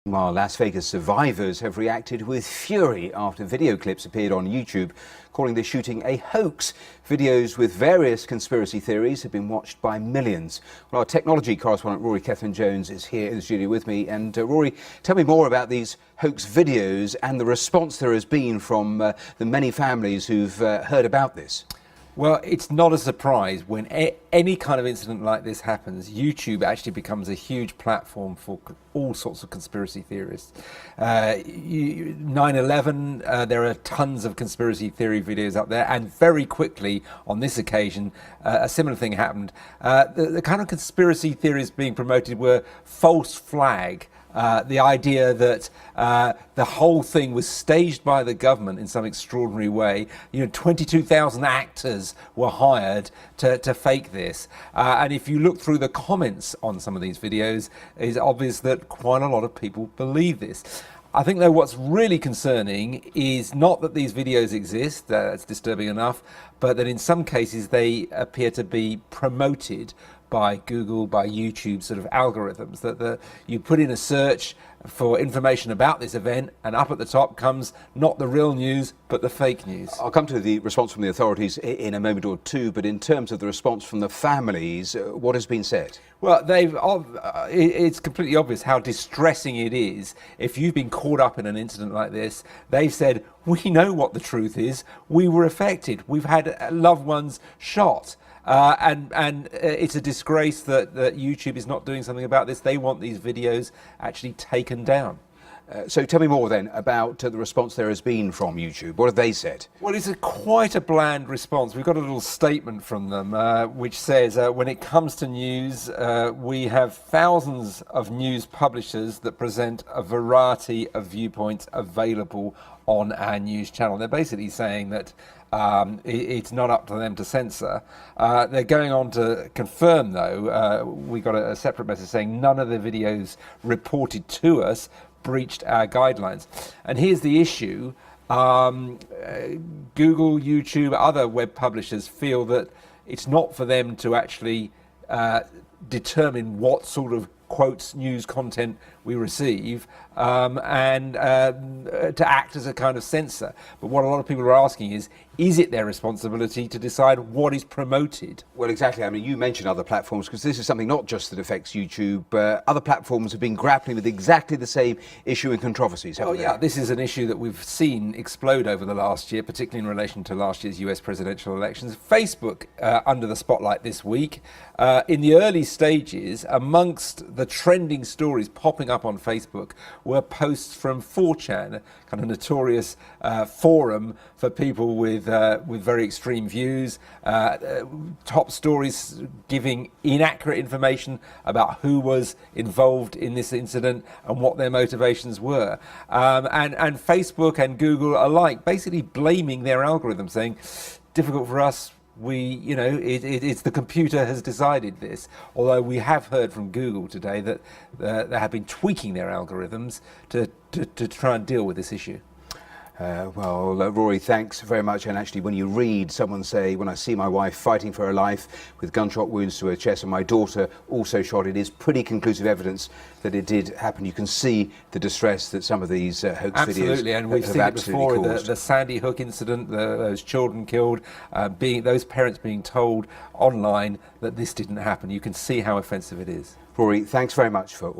While Las Vegas survivors have reacted with fury after video clips appeared on YouTube calling the shooting a hoax. Videos with various conspiracy theories have been watched by millions. Well, our technology correspondent Rory Jones is here in the studio with me. And Rory, tell me more about these hoax videos and the response there has been from the many families who've heard about this. Well, it's not a surprise when any kind of incident like this happens. YouTube actually becomes a huge platform for all sorts of conspiracy theorists. 9/11, there are tons of conspiracy theory videos up there, and very quickly on this occasion, a similar thing happened. The kind of conspiracy theories being promoted were false flag. The idea that the whole thing was staged by the government in some extraordinary way. 22,000 actors were hired to fake this. And if you look through the comments on some of these videos, it's obvious that quite a lot of people believe this. I think, though, what's really concerning is not that these videos exist, that's disturbing enough, but that in some cases they appear to be promoted by Google, by YouTube sort of algorithms, that you put in a search for information about this event and up at the top comes not the real news but the fake news. I'll come to the response from the authorities in a moment or two, but in terms of the response from the families, what has been said? Well, it's completely obvious how distressing it is if you've been caught up in an incident like this. They've said, we know what the truth is, we were affected, we've had loved ones shot. And it's a disgrace that YouTube is not doing something about this. They want these videos actually taken down. So tell me more then about the response there has been from YouTube. What have they said? Well, it's quite a bland response. We've got a little statement from them which says, when it comes to news, we have thousands of news publishers that present a variety of viewpoints available on our news channel. They're basically saying that it's not up to them to censor. They're going on to confirm, though, we got a separate message saying none of the videos reported to us breached our guidelines. And here's the issue. Google, YouTube, other web publishers feel that it's not for them to actually determine what sort of quotes news content we receive and to act as a kind of censor. But what a lot of people are asking is it their responsibility to decide what is promoted? Well, exactly. I mean, you mentioned other platforms because this is something not just that affects YouTube. Other platforms have been grappling with exactly the same issue and controversies, haven't they? Yeah, this is an issue that we've seen explode over the last year, particularly in relation to last year's US presidential elections. Facebook under the spotlight this week. In the early stages, amongst the trending stories popping up on Facebook were posts from 4chan, a kind of notorious forum for people with very extreme views, top stories giving inaccurate information about who was involved in this incident and what their motivations were. And Facebook and Google alike basically blaming their algorithm, saying, difficult for us, it's the computer has decided this. Although we have heard from Google today that they have been tweaking their algorithms to try and deal with this issue. Well, Rory, thanks very much. And actually, when you read someone say, when I see my wife fighting for her life with gunshot wounds to her chest and my daughter also shot, it is pretty conclusive evidence that it did happen. You can see the distress that some of these hoax videos absolutely, and we've seen it before, the Sandy Hook incident, those children killed, those parents being told online that this didn't happen. You can see how offensive it is. Rory, thanks very much for